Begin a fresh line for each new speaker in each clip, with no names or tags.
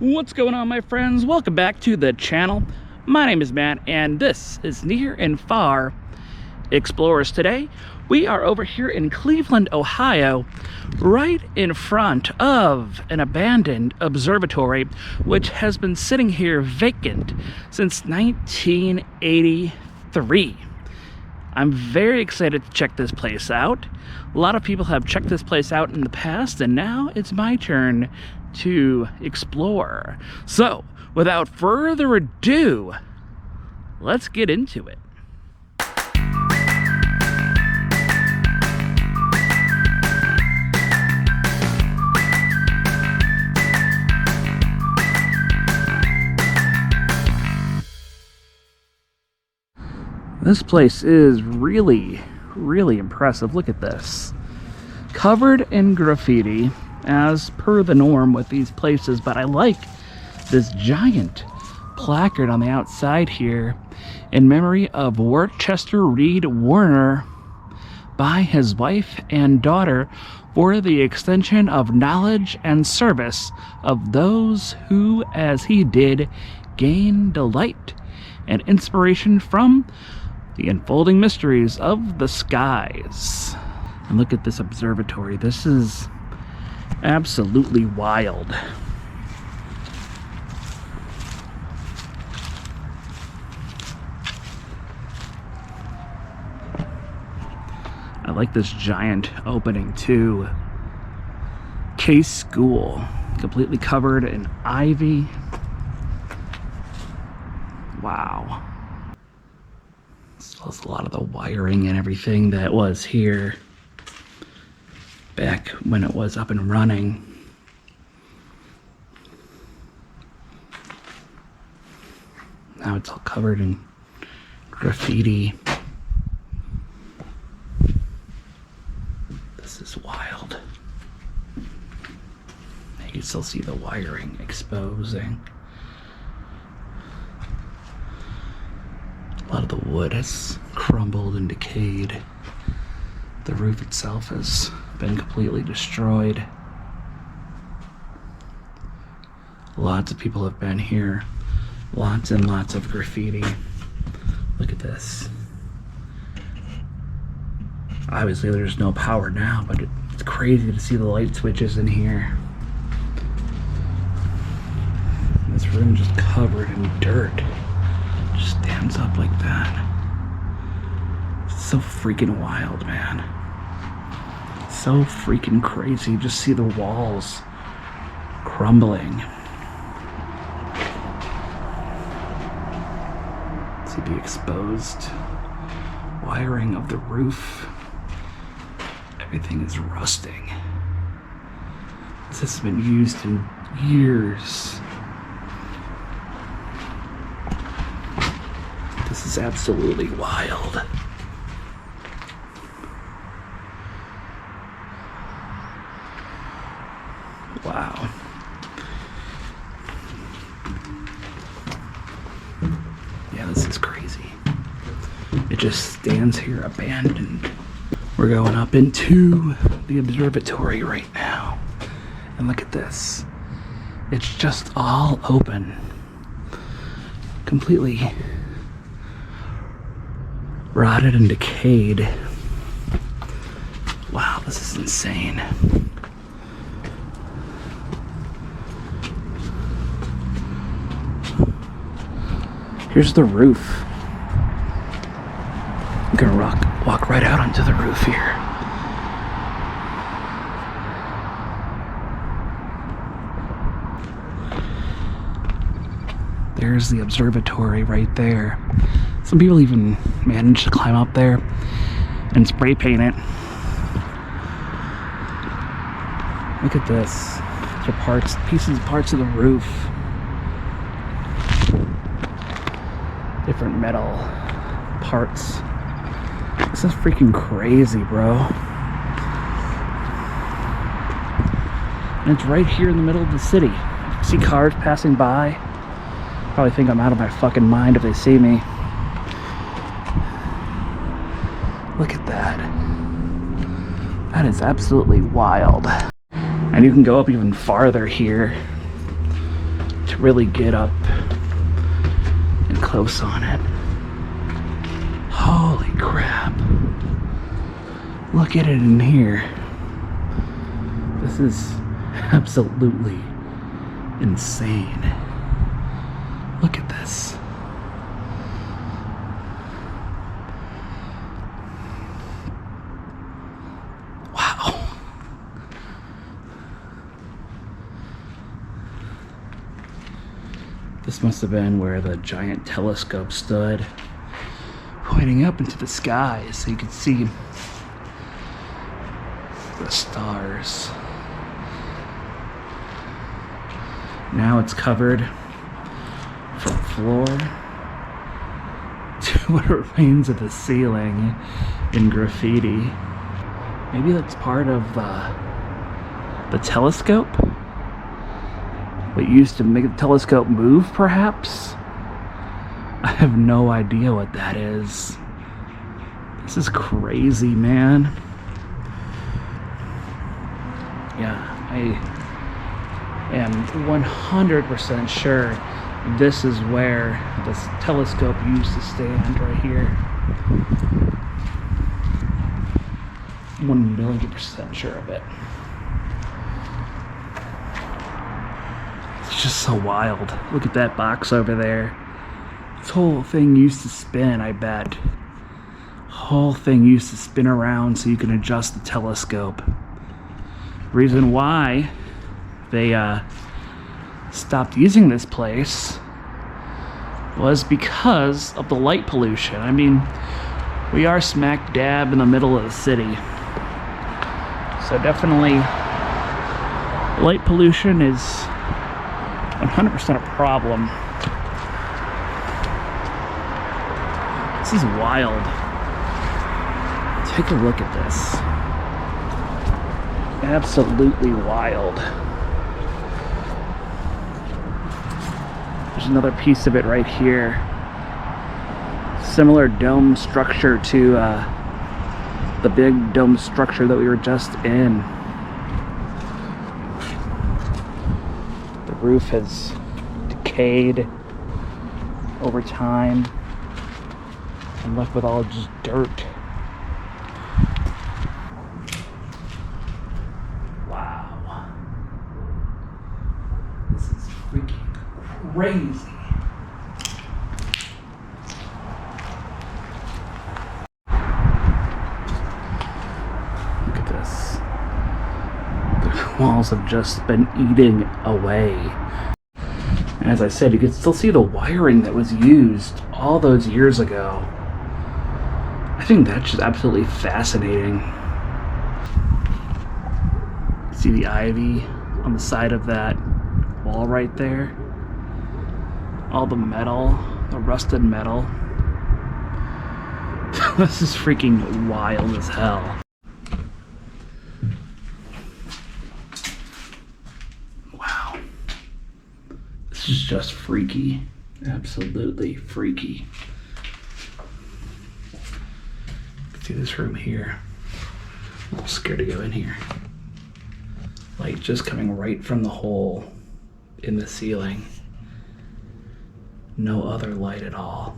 What's going on, my friends? Welcome back to the channel. My name is Matt and this is Near and Far Explorers. Today we are over here in Cleveland, Ohio, right in front of an abandoned observatory which has been sitting here vacant since 1983. I'm very excited to check this place out. A lot of people have checked this place out in the past, and now it's my turn to explore. So, without further ado, let's get into it. This place is really impressive. Look at this. Covered in graffiti, as per the norm with these places, but I like this giant placard on the outside here in memory of Worcester Reed Warner by his wife and daughter for the extension of knowledge and service of those who, as he did, gain delight and inspiration from the unfolding mysteries of the skies. And look at this observatory. This is absolutely wild. I like this giant opening too. Case School, completely covered in ivy. Wow. Still has a lot of the wiring and everything that was here back when it was up and running. Now it's all covered in graffiti. This is wild. You can still see the wiring exposing. A lot of the wood has crumbled and decayed. The roof itself has been completely destroyed. Lots of people have been here. Lots and lots of graffiti. Look at this. Obviously there's no power now, but it's crazy to see the light switches in here. This room just covered in dirt. Just stands up like that. It's so freaking wild, man. So freaking crazy. Just see the walls crumbling. See the exposed wiring of the roof. Everything is rusting. This has been used in years. This is absolutely wild. Wow. Yeah, this is crazy. It just stands here abandoned. We're going up into the observatory right now. And look at this. It's just all open. Completely rotted and decayed. Wow, this is insane. Here's the roof. I'm gonna walk right out onto the roof here. There's the observatory right there. Some people even managed to climb up there and spray paint it. Look at this. These are parts of the roof. Different metal parts. This is freaking crazy, bro. And it's right here in the middle of the city. You see cars passing by. Probably think I'm out of my fucking mind if they see me. Look at that. That is absolutely wild. And you can go up even farther here. to really get up and close on it. Holy crap. Look at it in here. This is absolutely insane. Look at this. Wow. This must have been where the giant telescope stood, pointing up into the sky so you could see the stars. Now it's covered from floor to what remains of the ceiling in graffiti. Maybe that's part of the telescope? What used to make the telescope move, perhaps? I have no idea what that is. This is crazy, man. Yeah, I am 100% sure this is where this telescope used to stand, right here. 1,000,000% sure of it. It's just so wild. Look at that box over there. This whole thing used to spin, I bet. Whole thing used to spin around so you can adjust the telescope. Reason why they stopped using this place was because of the light pollution. I mean, we are smack dab in the middle of the city. So definitely light pollution is 100% a problem. This is wild. Take a look at this. Absolutely wild. There's another piece of it right here. Similar dome structure to the big dome structure that we were just in. The roof has decayed over time and left with all just dirt. Wow. This is freaking crazy. Look at this. The walls have just been eating away. And as I said, you can still see the wiring that was used all those years ago. I think that's just absolutely fascinating. See the ivy on the side of that wall right there? All the metal, the rusted metal. This is freaking wild as hell. Wow. This is just freaky. Absolutely freaky. See this room here. I'm a little scared to go in here. Light just coming right from the hole in the ceiling. No other light at all.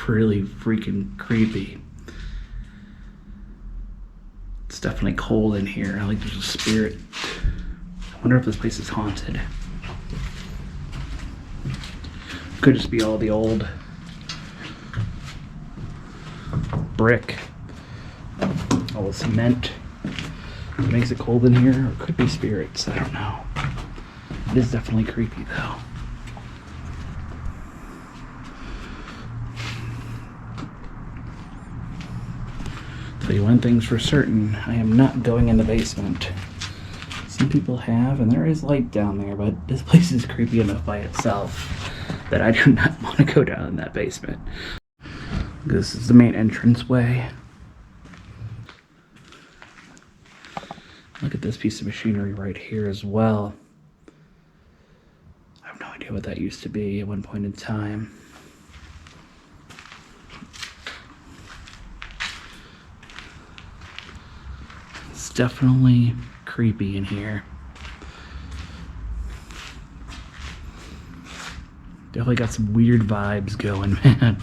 Really freaking creepy. It's definitely cold in here. Like there's a spirit. I wonder if this place is haunted. Could just be all the old brick, all the cement that makes it cold in here, or it could be spirits. I don't know. It is definitely creepy though. Tell you one thing's for certain, I am not going in the basement. Some people have, and there is light down there, but this place is creepy enough by itself that I do not want to go down in that basement. This is the main entranceway. Look at this piece of machinery right here as well. I have no idea what that used to be at one point in time. It's definitely creepy in here. Definitely got some weird vibes going, man.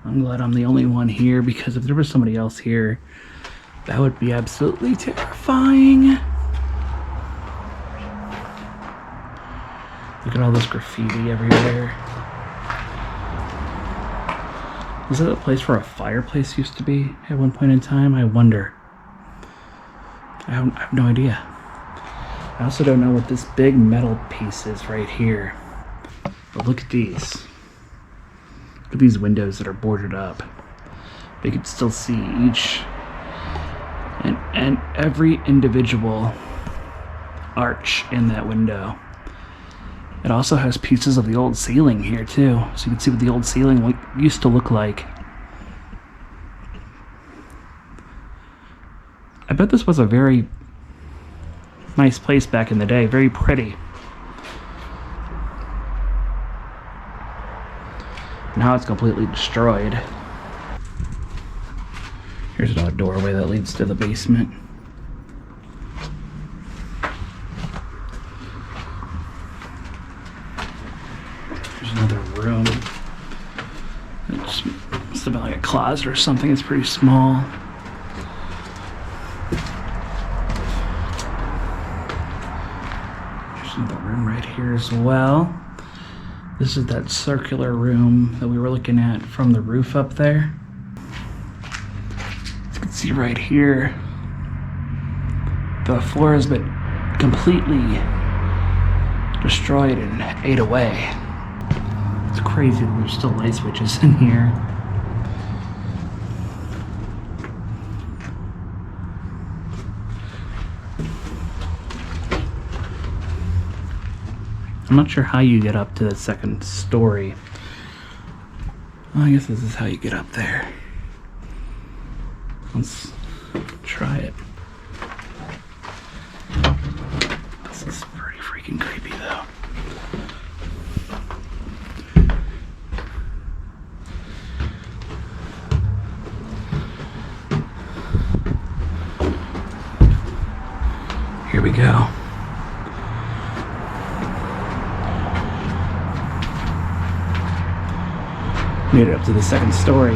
I'm glad I'm the only one here, because if there was somebody else here, that would be absolutely terrifying. Look at all this graffiti everywhere. Is that a place where a fireplace used to be at one point in time? I wonder. I have no idea. I also don't know what this big metal piece is right here. But look at these. Look at these windows that are boarded up. You can still see each and every individual arch in that window. It also has pieces of the old ceiling here too, so you can see what the old ceiling used to look like. I bet this was a very nice place back in the day, very pretty. Now it's completely destroyed. Here's another doorway that leads to the basement. There's another room. It must have been like a closet or something. It's pretty small. There's another room right here as well. This is that circular room that we were looking at from the roof up there. As you can see right here, the floor has been completely destroyed and ate away. It's crazy that there's still light switches in here. I'm not sure how you get up to the second story. Well, I guess this is how you get up there. Let's try it. This is pretty freaking creepy though. Here we go. Made it up to the second story.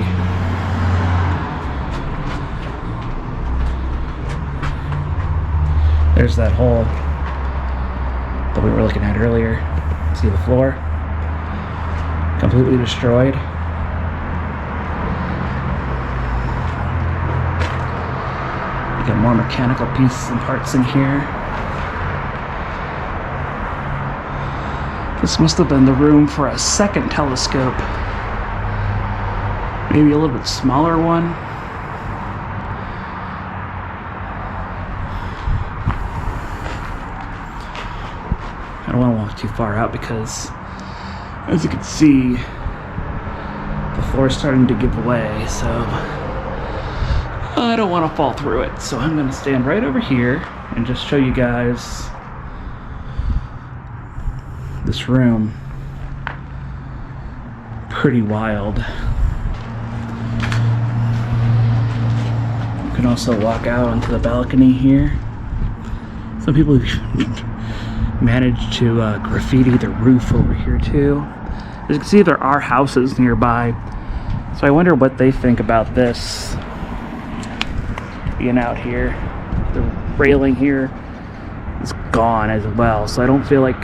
There's that hole that we were looking at earlier. See the floor? Completely destroyed. You got more mechanical pieces and parts in here. This must have been the room for a second telescope. Maybe a little bit smaller one. I don't want to walk too far out because, as you can see, the floor is starting to give way, so I don't want to fall through it. So I'm going to stand right over here and just show you guys this room. Pretty wild. You can also walk out onto the balcony here. Some people managed to graffiti the roof over here too. As you can see, there are houses nearby, so I wonder what they think about this being out here. The railing here is gone as well, so I don't feel like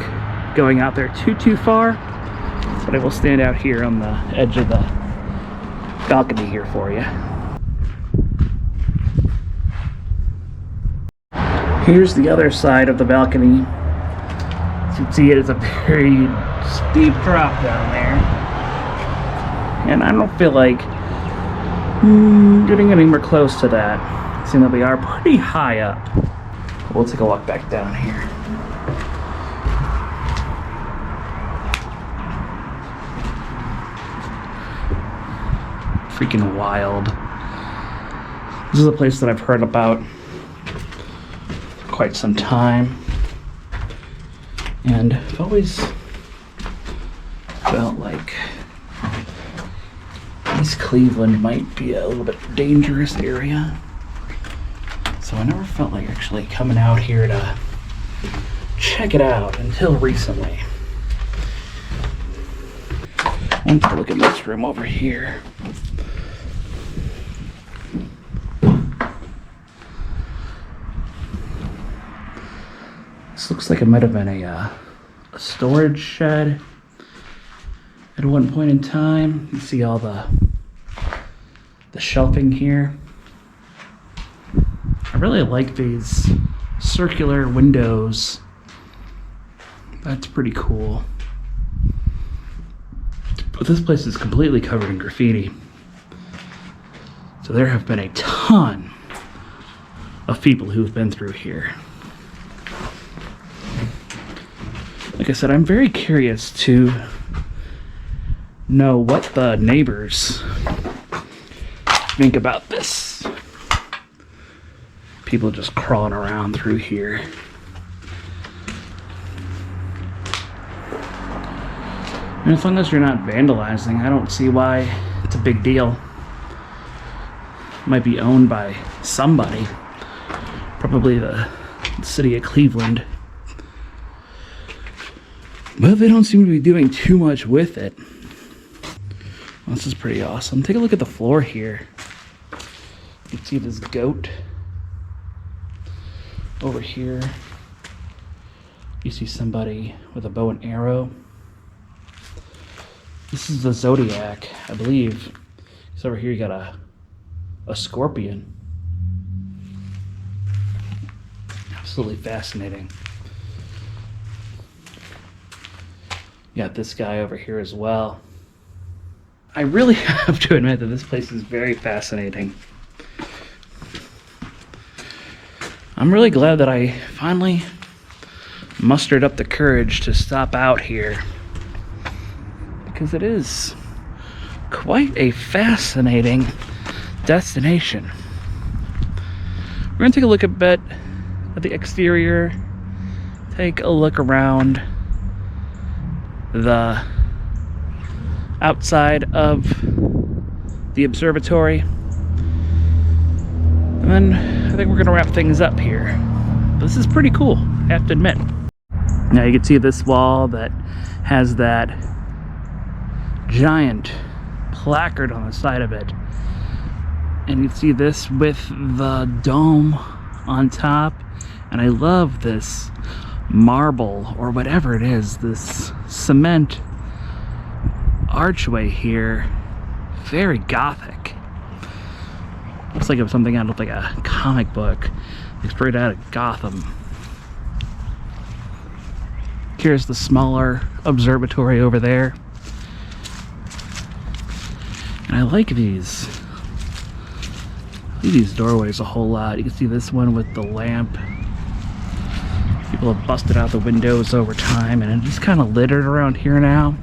going out there too far, but I will stand out here on the edge of the balcony here for you. Here's the other side of the balcony. As you can see, it is a very steep drop down there. And I don't feel like getting anywhere close to that, seeing that we are pretty high up. We'll take a walk back down here. Freaking wild. This is a place that I've heard about quite some time, and I've always felt like East Cleveland might be a little bit dangerous area. So I never felt like actually coming out here to check it out until recently. I'm gonna look at this room over here. This looks like it might have been a storage shed at one point in time. You see all the shelving here. I really like these circular windows. That's pretty cool. But this place is completely covered in graffiti. So there have been a ton of people who've been through here. Like I said, I'm very curious to know what the neighbors think about this. People just crawling around through here. And as long as you're not vandalizing, I don't see why it's a big deal. It might be owned by somebody, probably the city of Cleveland. But they don't seem to be doing too much with it. Well, this is pretty awesome. Take a look at the floor here. You can see this goat over here. You see somebody with a bow and arrow. This is the zodiac, I believe. So over here you got a scorpion. Absolutely fascinating. You got this guy over here as well. I really have to admit that this place is very fascinating. I'm really glad that I finally mustered up the courage to stop out here, because it is quite a fascinating destination. We're going to take a look a bit at the exterior, take a look around the outside of the observatory, and then I think we're going to wrap things up here. This is pretty cool, I have to admit. Now you can see this wall that has that giant placard on the side of it, and you can see this with the dome on top. And I love this marble, or whatever it is, this cement archway here. Very gothic. Looks like it was something out of like a comic book, like straight out of Gotham. Here's the smaller observatory over there. And I like these doorways a whole lot. You can see this one with the lamp. People have busted out the windows over time, and it's just kind of littered around here now.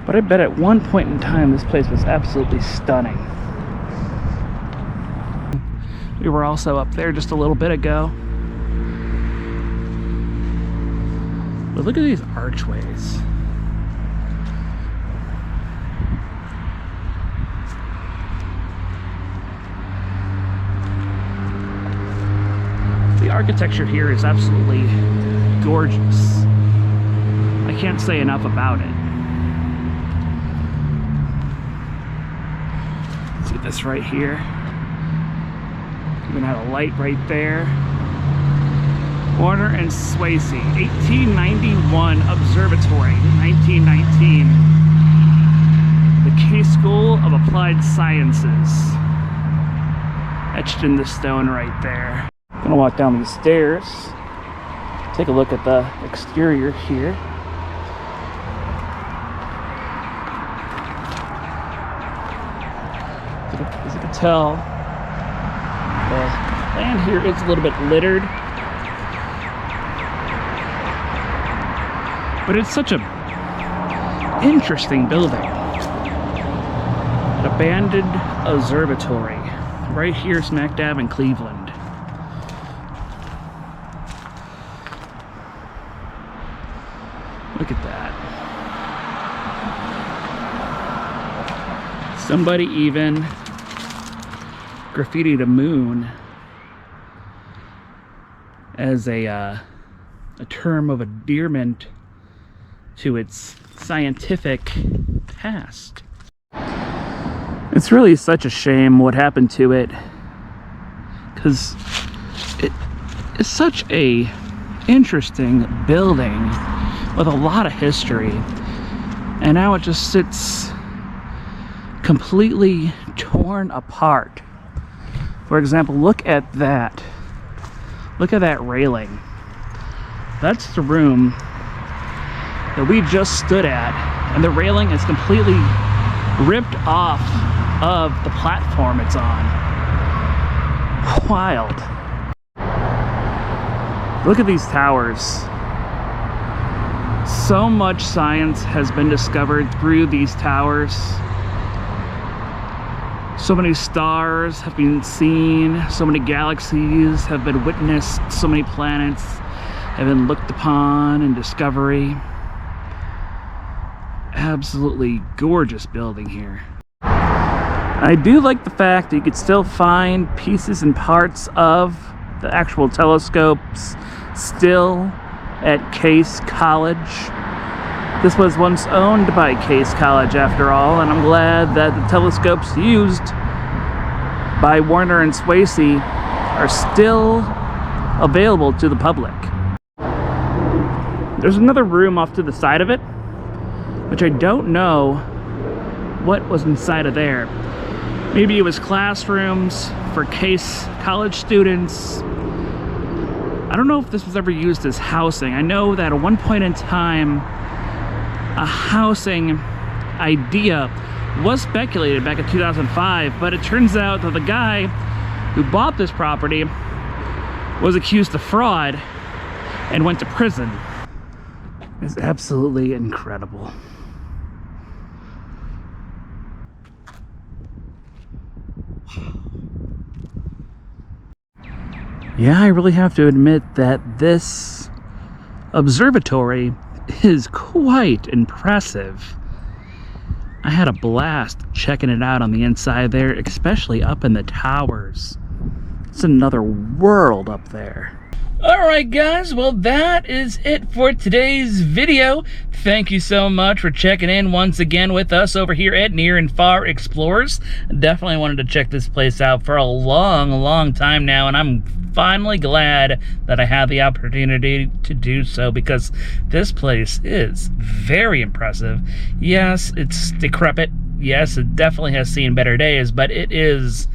But I bet at one point in time this place was absolutely stunning. We were also up there just a little bit ago. But look at these archways. The architecture here is absolutely gorgeous. I can't say enough about it. See this right here? Even had a light right there. Warner and Swasey, 1891 Observatory, 1919. The Case School of Applied Sciences. Etched in the stone right there. I'm gonna walk down these stairs, take a look at the exterior here. As you can tell, the land here is a little bit littered, but it's such a interesting building. An abandoned observatory right here smack dab in Cleveland. Look at that. Somebody even graffitied a moon as a term of endearment to its scientific past. It's really such a shame what happened to it, because it is such a interesting building with a lot of history, and now it just sits completely torn apart. For example, look at that. Look at that railing. That's the room that we just stood at, and the railing is completely ripped off of the platform it's on. Wild. Look at these towers. So much science has been discovered through these towers. So many stars have been seen, so many galaxies have been witnessed, so many planets have been looked upon in discovery. Absolutely gorgeous building here. I do like the fact that you could still find pieces and parts of the actual telescopes still at Case College. This was once owned by Case College after all, and I'm glad that the telescopes used by Warner and Swasey are still available to the public. There's another room off to the side of it, which I don't know what was inside of there. Maybe it was classrooms for Case College students. I don't know if this was ever used as housing. I know that at one point in time, a housing idea was speculated back in 2005, but it turns out that the guy who bought this property was accused of fraud and went to prison. It's absolutely incredible. Yeah, I really have to admit that this observatory is quite impressive. I had a blast checking it out on the inside there, especially up in the towers. It's another world up there. Alright guys, well that is it for today's video. Thank you so much for checking in once again with us over here at Near and Far Explorers. Definitely wanted to check this place out for a long time now, and I'm finally glad that I had the opportunity to do so, because this place is very impressive. Yes, it's decrepit. Yes, it definitely has seen better days, but it is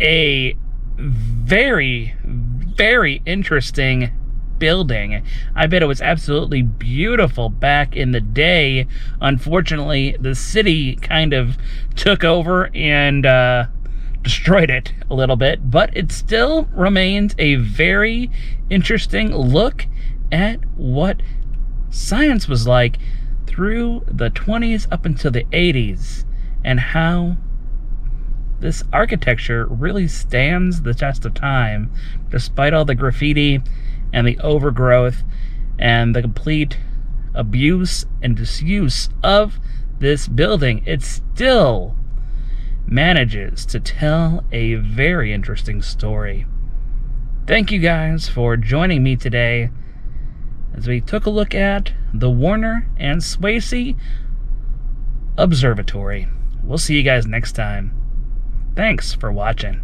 a very interesting building. I bet it was absolutely beautiful back in the day. Unfortunately, the city kind of took over and destroyed it a little bit, but it still remains a very interesting look at what science was like through the 20s up until the 80s, and how this architecture really stands the test of time, despite all the graffiti and the overgrowth and the complete abuse and disuse of this building. It still manages to tell a very interesting story. Thank you guys for joining me today as we took a look at the Warner and Swasey Observatory. We'll see you guys next time. Thanks for watching.